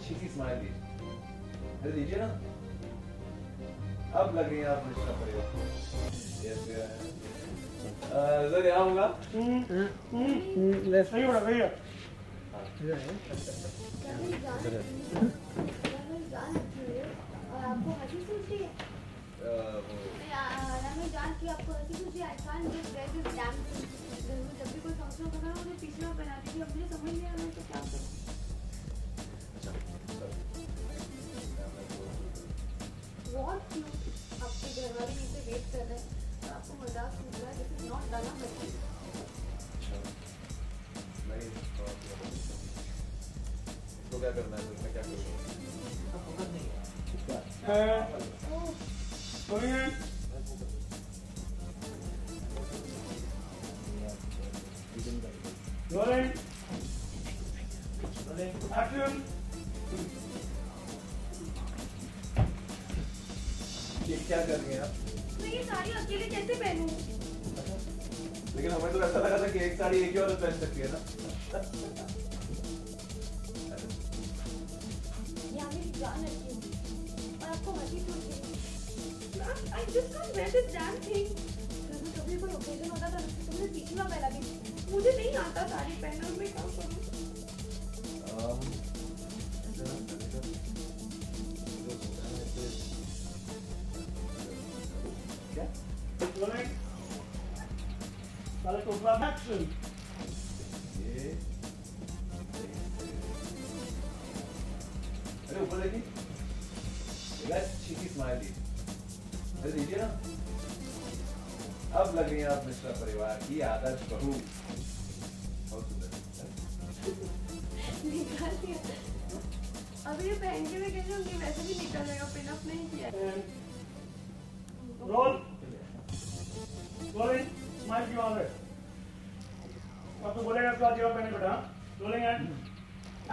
अच्छी सी स्माइल दीजिए, अरे दीजिए ना। अब लग रही है आप मिश्रा परिवार। सर यहाँ होगा। सही हो रहा भैया। आपको हंसी सूझती है? मैं जानती हूँ आपको हंसी सूझती है। I can't just wear this damn thing. जब भी कोई फंक्शन होता है ना मुझे पीछे में पहनाती थी। अब मुझे समझ नहीं आ रहा है तो क्या करूँ? बहुत क्यूट। आपके घर वाले नीचे वेट कर रहे हैं और आपको मजाक सूझ रहा है। This is not done up. इसको क्या करना है? इसमें क्या करूँ? Rolling. Action. ये क्या कर रही हैं आप? मैं ये साड़ी अकेले कैसे पहनूं? लेकिन हमें तो ऐसा लगा था कि एक साड़ी एक ही औरत पहन सकती है ना। यहाँ मेरी जान रखी है और आपको हंसी सूझती है। I just can't wear this damn thing. कभी कोई ओकेजन होता था तो मुझे पीछे में पहना भी मुझे नहीं आता साड़ी पहनना। मैं क्या करूँ? क्या? Rolling. Let's go for action. ये अरे ऊपर देखिए, अच्छी सी स्माइल दीजिए, अरे दीजिए ना। अब लग रही है आप मिश्रा परिवार की आदर्श बहू। बहुत सुंदर। निकाल दिया। अभी ये पहन के मैं कैसे होंगी? वैसे भी निकल जाएगा। पिन अप नहीं किया। Roll. Rolling. Smile क्यों आ रहे? अब तो बोलेगा तो आज पहने बेटा। Rolling and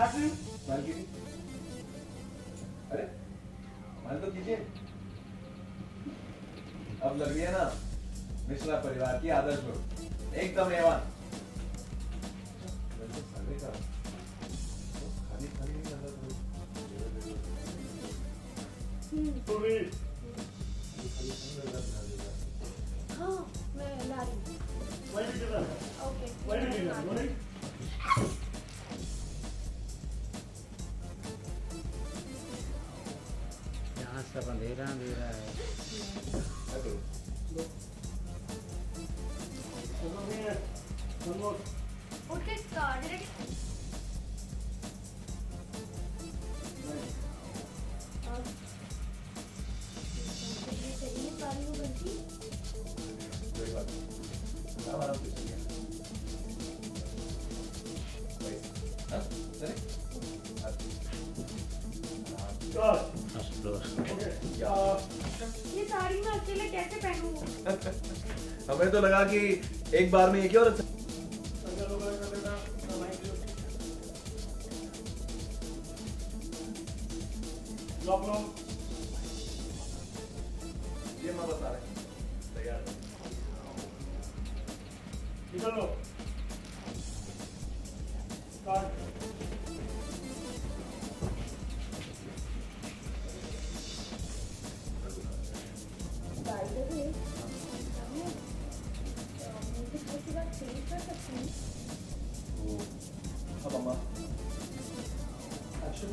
action. स्माइल कीजिए, अरे स्माइल तो कीजिए। अब लग रही है ना मिश्रा परिवार की आदर्श बहू, एकदम एवन। खाली खाली नहीं लगा Movie. हाँ मैं ला रही हूँ। Why did you do that? Okay. Why did you do that? Rolling. यहाँ सब अंधेरा अंधेरा है। One more. उठ के डायरेक्ट ये साड़ी में अकेले कैसे पहनूं? हमें तो लगा कि एक बार में एक ही औरत। ये मैं बता रहे तैयार निकल लो। Start. अब अम्मा एक्शन।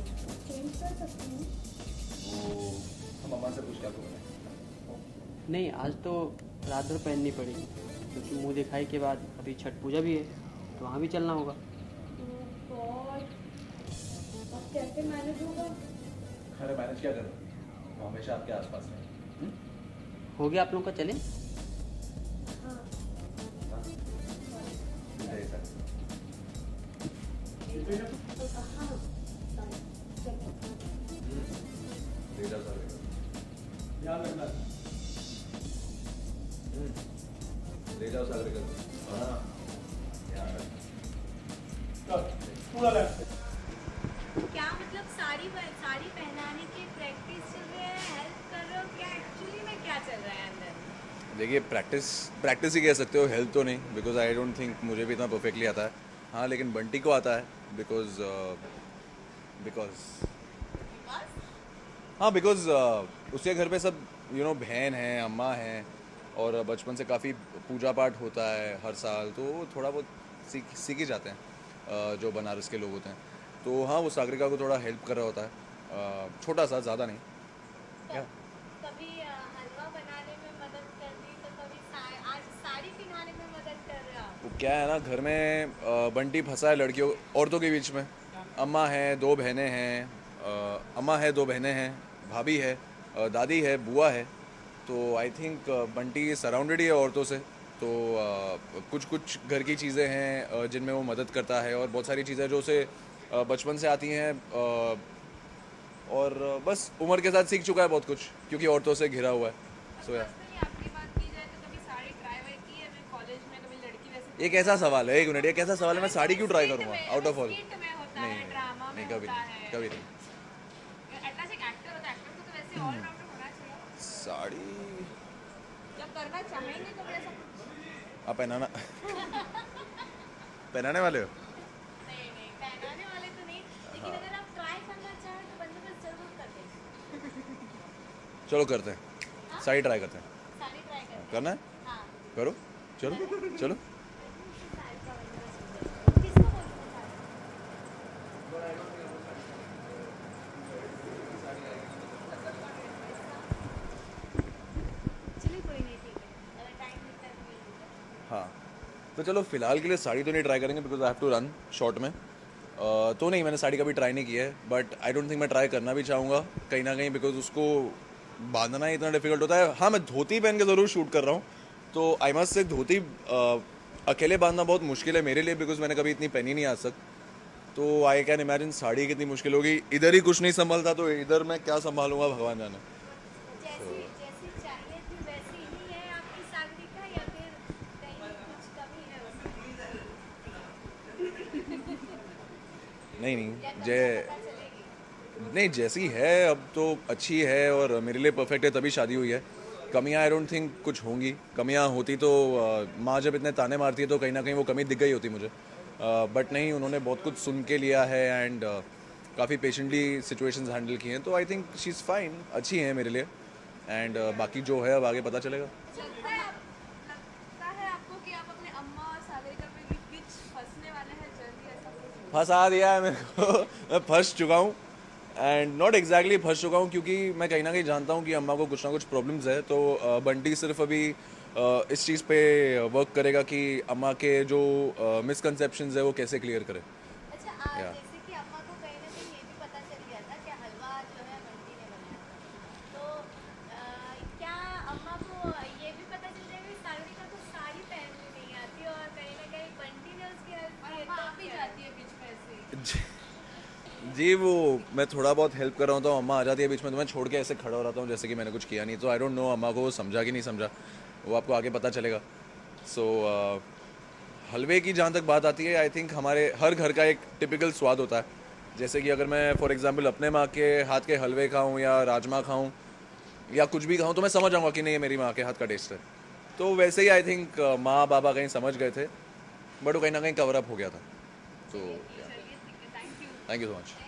हम अम्मा से पूछ क्या करूँ? नहीं, आज तो रात भर पहननी पड़ेगी क्योंकि मुंह दिखाई के बाद अभी छठ पूजा भी है तो वहाँ भी चलना होगा। कैसे मैनेज होगा? अरे मैनेज क्या करूँ, वो हमेशा आपके आसपास है। हो गया आप लोगों का, चलें? हाँ। ध्यान रखना। ले जाओ सागरे कर। हाँ ध्यान रखना। पूरा लेफ्ट। क्या मतलब साड़ी पहनाने की प्रैक्टिस चल रही है? हेल्प कर रहे हो क्या? एक्चुअली में क्या चल रहा है अंदर? देखिए प्रैक्टिस ही कह सकते हो, हेल्प तो नहीं, बिकॉज आई डोंट थिंक मुझे भी इतना परफेक्टली आता है। हाँ लेकिन बंटी को आता है बिकॉज हाँ बिकॉज उसके घर पे सब बहन है, अम्मा है, और बचपन से काफ़ी पूजा पाठ होता है हर साल, तो वो थोड़ा बहुत सीख ही जाते हैं जो बनारस के लोग होते हैं। तो हाँ, वो सागरिका को थोड़ा हेल्प कर रहा होता है, छोटा सा, ज़्यादा नहीं। क्या कभी हलवा बनाने में मदद कर दी, तो कभी आज साड़ी पहनाने में मदद कर रहा। वो क्या है ना, घर में बंटी फंसा है लड़कियों औरतों के बीच में। अम्मा है, 2 बहनें हैं, अम्मा है, 2 बहनें हैं, भाभी है, दादी है, बुआ है। तो आई थिंक बंटी सराउंडेड ही है औरतों से। तो कुछ कुछ घर की चीज़ें हैं जिनमें वो मदद करता है, और बहुत सारी चीज़ें जो उसे बचपन से आती हैं, और बस उम्र के साथ सीख चुका है बहुत कुछ, क्योंकि औरतों से घिरा हुआ है। सो या आपकी बात की जाए तो कभी साड़ी ट्राई वाई की है? मैं कॉलेज में कभी लड़की वैसे ये कैसा सवाल है? 1 मिनट, ये कैसा सवाल है? मैं साड़ी क्यों ट्राई करूँगा आउट ऑफ ऑल? स्किट में होता नहीं है, ड्रामा में नहीं, कभी होता नहीं, है। कभी नहीं। एटलीस्ट एक एक्टर होता है, एक्टर को तो वैसे ऑलराउंडर होना चाहिए। साड़ी जब करना चाहेंगे तो ऐसा कुछ आप पहनाना पहनाने वाले हो? नहीं नहीं पहनाने वाले तो नहीं, लेकिन अगर आप ट्राई करना चाहें तो बंदोबस्त जरूर कर दें। चलो करते हैं, साड़ी ट्राई करते हैं। साड़ी ट्राई करें। करना है? हाँ। करो, चलो चलो। साड़ी का बंदोबस्त हो जाए। किसको बोलते हैं साड़ी? चलिए कोई नहीं, ठीक है, अगर टाइम मिलता है तो मिल लेते हैं। हाँ, तो चलो फिलहाल के लिए साड़ी तो नहीं ट्राई करेंगे, because I have to run short में। तो नहीं, मैंने साड़ी कभी ट्राई नहीं की है, बट आई डोंट थिंक मैं ट्राई करना भी चाहूँगा कहीं ना कहीं, बिकॉज उसको बांधना ही इतना डिफिकल्ट होता है। हाँ, मैं धोती पहन के ज़रूर शूट कर रहा हूँ, तो आई मस्ट से धोती अकेले बांधना बहुत मुश्किल है मेरे लिए, बिकॉज मैंने कभी इतनी पहनी नहीं आज तक। तो आई कैन इमेजिन साड़ी कितनी मुश्किल होगी। इधर ही कुछ नहीं संभलता, तो इधर मैं क्या संभालूंगा, भगवान जाने। जैसी जैसी चाहिए थी वैसी ही है आपकी सागरिका, या फिर कहीं कुछ कमी है उसमें? नहीं नहीं, या कभी जय पता चलेगी? नहीं, जैसी है अब तो अच्छी है और मेरे लिए परफेक्ट है, तभी शादी हुई है। कमियां आई डोंट थिंक कुछ होंगी। कमियां होती तो माँ जब इतने ताने मारती है तो कहीं ना कहीं वो कमी दिख गई होती मुझे, बट नहीं, उन्होंने बहुत कुछ सुन के लिया है एंड काफ़ी पेशेंटली सिचुएशंस हैंडल की हैं। तो I think she is fine, अच्छी हैं मेरे लिए, एंड बाकी जो है अब आगे पता चलेगा। लगता है आपको कि आप अपने अम्मा और सागरिका के बीच फंसने वाले हैं जल्दी, ऐसा कुछ? फंसा दिया है मेरे को मैं फंस चुका हूँ, एंड नॉट एग्जैक्टली फंस चुका हूँ, क्योंकि मैं कहीं ना कहीं जानता हूँ कि अम्मा को कुछ ना कुछ प्रॉब्लम्स है। तो बंटी सिर्फ अभी इस चीज़ पे वर्क करेगा कि अम्मा के जो मिसकंसेप्शंस है वो कैसे क्लियर करे। अच्छा, या जैसे कि अम्मा को कहीं ना कहीं ये भी पता चल गया था कि हलवा जो है बंटी ने बनाया था, तो क्या अम्मा को ये भी पता चल जाएगा कि सागरिका को साड़ी पहननी नहीं आती, और कहीं ना कहीं बंटी ने उसकी हेल्प की, तो आप ही जाती है बीच में ऐसे? जी, वो मैं थोड़ा बहुत हेल्प कर रहा हूँ तो अम्मा आ जाती है बीच में, तो मैं छोड़ के ऐसे खड़ा हो रहता हूँ जैसे कि मैंने कुछ किया नहीं। तो आई डोंट नो अम्मा को वो समझा कि नहीं समझा, वो आपको आगे पता चलेगा। सो हलवे की जहाँ तक बात आती है, आई थिंक हमारे हर घर का एक टिपिकल स्वाद होता है। जैसे कि अगर मैं फॉर एग्जांपल अपने माँ के हाथ के हलवे खाऊं या राजमा खाऊं या कुछ भी खाऊं, तो मैं समझ जाऊंगा कि नहीं, ये मेरी माँ के हाथ का टेस्ट है। तो वैसे ही आई थिंक माँ बाबा कहीं समझ गए थे, बट वो कहीं ना कहीं कवर अप हो गया था। तो थैंक यू सो मच।